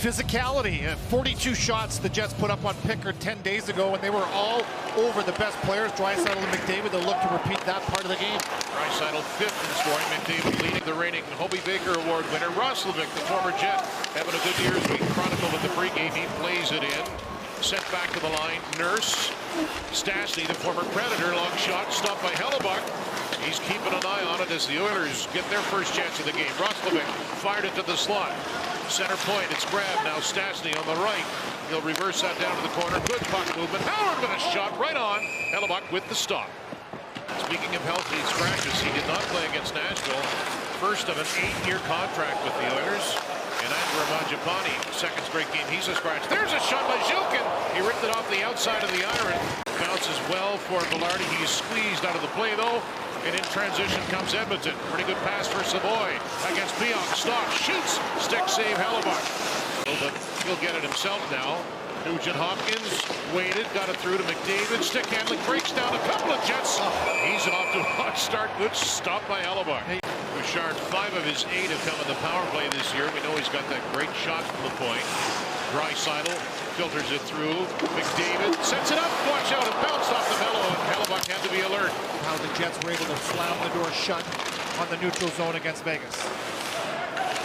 physicality. 42 shots the Jets put up on Pickard 10 days ago, and they were all over the best players. Draisaitl and McDavid. They'll look to repeat that part of the game. Draisaitl fifth in scoring. McDavid leading the reigning Hobey Baker Award winner. Roslovic, the former Jet, having a good year as we chronicled at the pregame. He plays it in. Sent back to the line. Nurse. Stastny, the former Predator. Long shot. Stopped by Hellebuck. He's keeping an eye on it as the Oilers get their first chance of the game. Roslovic fired it to the slot. Center point. It's grabbed. Now Stastny on the right. He'll reverse that down to the corner. Good puck movement. Howard with a shot right on. Hellebuck with the stop. Speaking of healthy scratches, he did not play against Nashville. First of an 8-year contract with the Oilers. And Andrew Mangiapane, second straight game, he's a scratch. There's a shot by Zhilkin. He ripped it off the outside of the iron. Bounces well for Velarde. He's squeezed out of the play, though. And in transition comes Edmonton. Pretty good pass for Savoy against Pionk. Stock shoots. Stick save Hellebuck. But he'll get it himself now. Nugent Hopkins waited, got it through to McDavid. Stick handling breaks down a couple of Jets. He's off to a hot start. Good stop by Hellebuck. Bouchard, 5 of his 8 have come in the power play this year. We know he's got that great shot from the point. Draisaitl filters it through. McDavid sets it up. Watch out. It bounced off the Melo, and Hellebuck had to be alert. How the Jets were able to slam the door shut on the neutral zone against Vegas.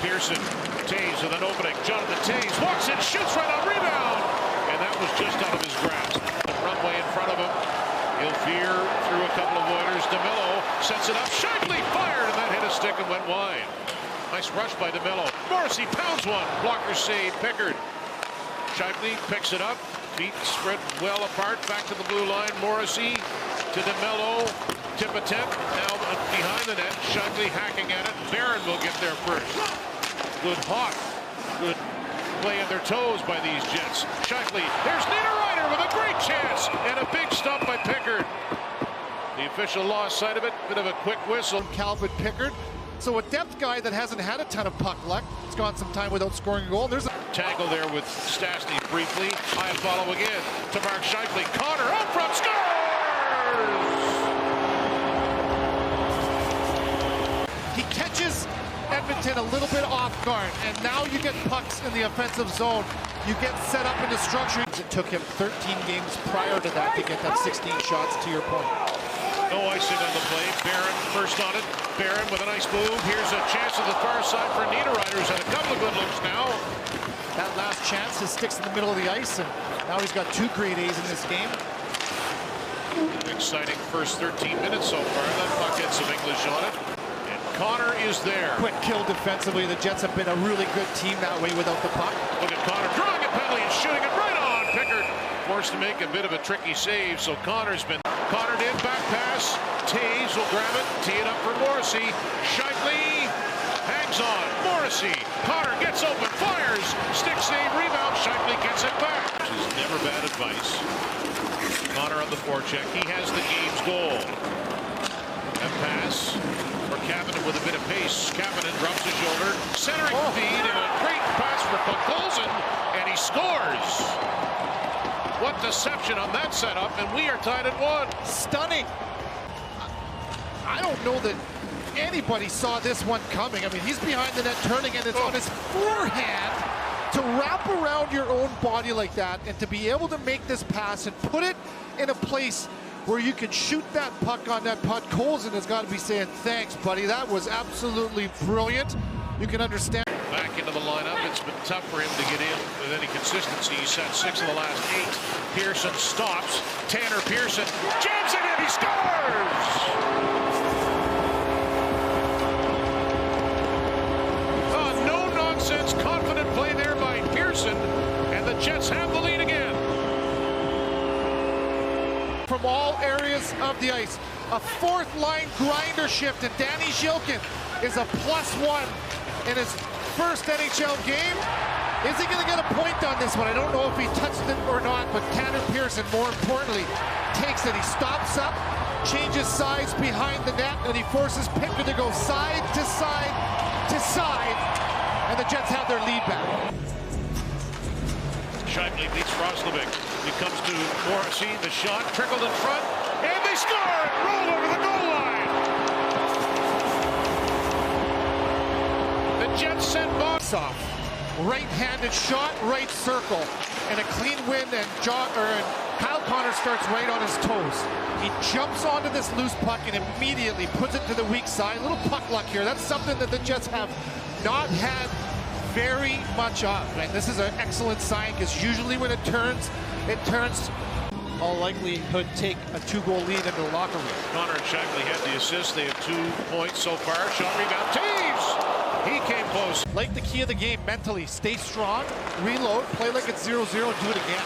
Pearson, Taves with an opening. Jonathan Taves walks in, shoots right on rebound. And that was just out of his grasp. The runway in front of him. He'll veer through a couple of Oilers. DeMello sets it up. Shifley fired, and that hit a stick and went wide. Nice rush by DeMello. Morrissey pounds one. Blocker save. Pickard. Shifley picks it up. Feet spread well apart. Back to the blue line. Morrissey to DeMello. Tipatet now behind the net. Shifley hacking at it. Barron will get there first. Good hawk. Good play on their toes by these Jets. Shifley. There's Niederreiter with a great chance. And a big stop by Pickard. The official lost sight of it. Bit of a quick whistle. Calvin Pickard. So a depth guy that hasn't had a ton of puck luck. It's gone some time without scoring a goal. There's a tackle there with Stastny briefly. High follow again to Mark Shifley. Connor up front. Scores! He catches Edmonton a little bit off guard, and now you get pucks in the offensive zone. You get set up into structure. It took him 13 games prior to that to get that 16 shots, to your point. No icing on the play. Barron first on it. Barron with a nice move. Here's a chance to the far side for Niederreiter, who's had a couple of good looks now. That last chance, his stick's in the middle of the ice, and now he's got 2 grade A's in this game. Exciting first 13 minutes so far. That puck had some English on it. Connor is there. Quick kill defensively. The Jets have been a really good team that way without the puck. Look at Connor drawing a penalty and shooting it right on. Pickard forced to make a bit of a tricky save, so Connor's been cornered in. Back pass. Taves will grab it. Tee it up for Morrissey. Shifley hangs on. Morrissey. Connor gets open. Fires. Stick save. Rebound. Shifley gets it back. Which is never bad advice. Connor on the forecheck. He has the game's goal. A pass for Kapanen with a bit of pace. Kapanen drops his shoulder. Centering feed and a great pass for Podkolzin, and he scores. What deception on that setup, and we are tied at 1. Stunning. I don't know that anybody saw this one coming. I mean, he's behind the net turning, and it's on his forehand to wrap around your own body like that, and to be able to make this pass and put it in a place where you can shoot that puck on that putt. Podkolzin has got to be saying, thanks, buddy. That was absolutely brilliant. You can understand. Back into the lineup. It's been tough for him to get in with any consistency. He's had 6 of the last 8. Pearson stops. Tanner Pearson jams it in. He scores! No-nonsense, confident play there by Pearson. And the Jets have the lead again. From all areas of the ice. A 4th line grinder shift, and Danny Zhilkin is a +1 in his first NHL game. Is he going to get a point on this one? I don't know if he touched it or not, but Tanner Pearson, more importantly, takes it. He stops up, changes sides behind the net, and he forces Pickard to go side to side to side, and the Jets have their lead back. Shifley beats Roslovic. He comes to Morrissey. The shot trickled in front, and they score! Rolled over the goal line. The Jets send box off. right-handed shot, right circle, and a clean win, and Kyle Connor starts right on his toes. He jumps onto this loose puck and immediately puts it to the weak side. A little puck luck here. That's something that the Jets have not had very much of. And this is an excellent sign, because usually when it turns all likelihood take a 2-goal lead into the locker room. Connor and Shackley had the assist. They have 2 points so far. Shot, rebound. Taves! He came close. Like the key of the game, mentally, stay strong, reload, play like it's 0-0, do it again.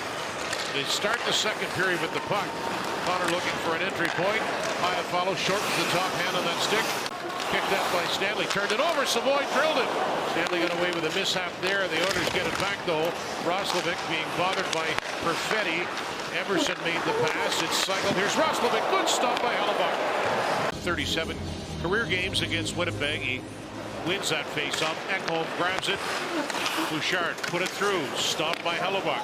They start the second period with the puck. Connor looking for an entry point. High follow, shortens the top hand on that stick. Picked up by Stanley, turned it over, Savoy drilled it. Stanley got away with a mishap there. The Oilers get it back though. Roslovic being bothered by Perfetti. Emerson made the pass. It's cycled. Here's Roslovic. Good stop by Hellebuck. 37 career games against Winnipeg. He wins that face-off. Ekholm grabs it. Bouchard put it through. Stopped by Hellebuck.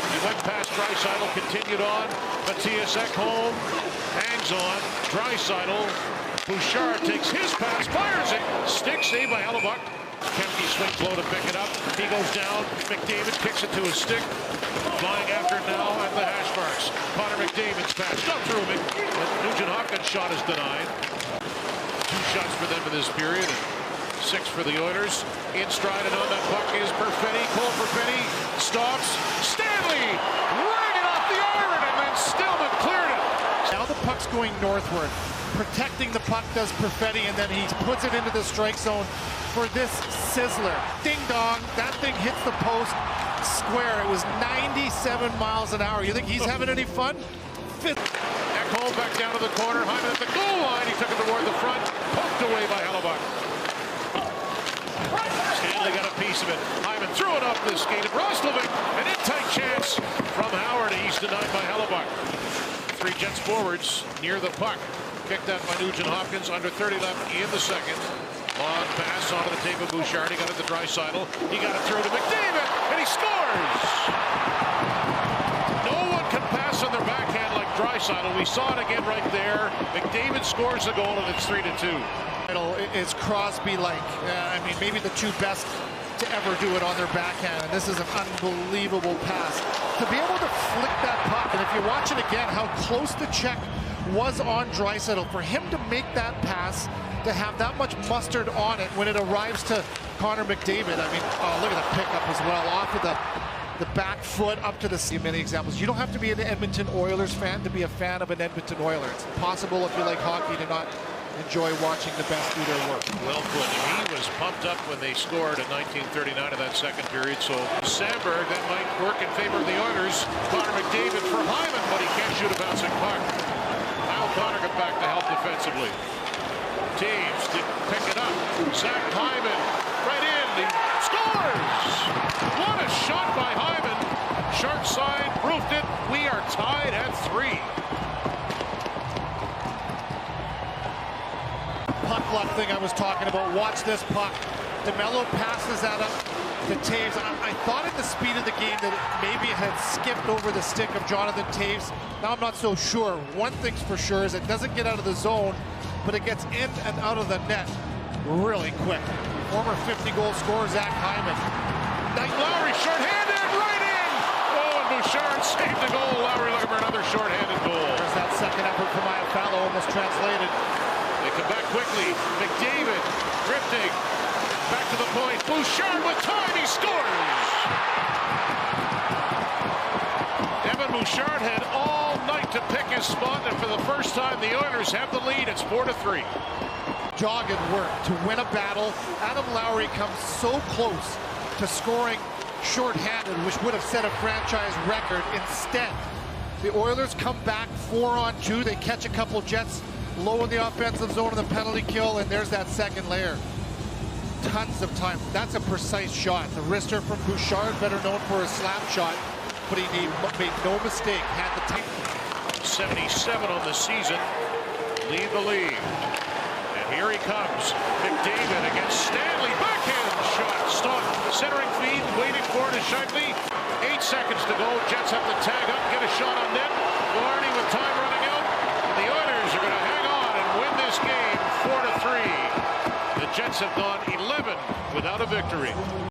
He went past Draisaitl, continued on. Matthias Ekholm hangs on. Draisaitl. Bouchard takes his pass, fires it. Stick save by Hellebuck. Kempke swings low to pick it up. He goes down. McDavid kicks it to his stick. Flying after it now at the hash marks. Connor McDavid's pass. Not through him. The Nugent-Hopkins shot is denied. 2 shots for them in this period. And 6 for the Oilers. In stride and on that puck is Perfetti. Cole Perfetti stops. Stanley running it off the iron, and then Stillman cleared it. Now the puck's going northward. Protecting the puck does Perfetti, and then he puts it into the strike zone for this sizzler. Ding dong, that thing hits the post square. It was 97 miles an hour. You think he's having any fun? Ekholm back down to the corner. Hyman at the goal line. He took it toward the front. Poked away by Hellebuck. Stanley got a piece of it. Hyman threw it up the skate. Roslovic, an in-tight chance from Howard. He's denied by Hellebuck. 3 Jets forwards near the puck. Picked up by Nugent-Hopkins. Under 30 left in the second. Long pass onto the tape of Bouchard. He got it to Draisaitl. He got it through to McDavid, and he scores! No one can pass on their backhand like Draisaitl. We saw it again right there. McDavid scores a goal, and it's 3-2. Is Crosby-like. I mean, maybe the 2 best to ever do it on their backhand, and this is an unbelievable pass. To be able to flick that puck, and if you watch it again, how close the check was on Draisaitl, for him to make that pass, to have that much mustard on it when it arrives to Connor McDavid. I mean, oh, look at the pickup as well, off of the back foot up to the sea. Many examples. You don't have to be an Edmonton Oilers fan to be a fan of an Edmonton Oiler. It's impossible if you like hockey to not enjoy watching the best do their work. Well put. He was pumped up when they scored in 1939 in that second period. So Sandberg, that might work in favor of the Oilers. Connor McDavid for Hyman, but he can't shoot a bouncing puck. Kyle Connor got back to help defensively. Taves didn't pick it up. Zach Hyman right in. He scores! What a shot by Hyman. Sharp side, roofed it. We are tied at 3. Puck luck thing I was talking about. Watch this puck. DeMello passes that up to Taves. I thought at the speed of the game that maybe it had skipped over the stick of Jonathan Taves. Now I'm not so sure. One thing's for sure is it doesn't get out of the zone, but it gets in and out of the net really quick. Former 50-goal scorer Zach Hyman. Lowry short-handed, right in! Oh, and Bouchard saved the goal. Lowry looking for another short-handed goal. There's that second effort from Iafallo, almost translated. They come back quickly. McDavid drifting. Back to the point. Bouchard with time. He scores! Evan Bouchard had all night to pick his spot, and for the first time, the Oilers have the lead. It's 4-3. Dogged work to win a battle. Adam Lowry comes so close to scoring shorthanded, which would have set a franchise record. Instead, the Oilers come back 4-on-2. They catch a couple Jets low in the offensive zone of the penalty kill, and there's that second layer. Tons of time. That's a precise shot. The wrister from Bouchard, better known for his slap shot, but he made no mistake. Had the time. 77 on the season. Lead the league. And here he comes. McDavid against Stanley. Backhand shot. Stop. Centering feed. Waiting for it is Shifley. 8 seconds to go. Jets have to tag up. Get a shot on net. Blarney with time running out. And the Oilers are going to hang on and win this game 4-3. The Jets have gone 11 without a victory.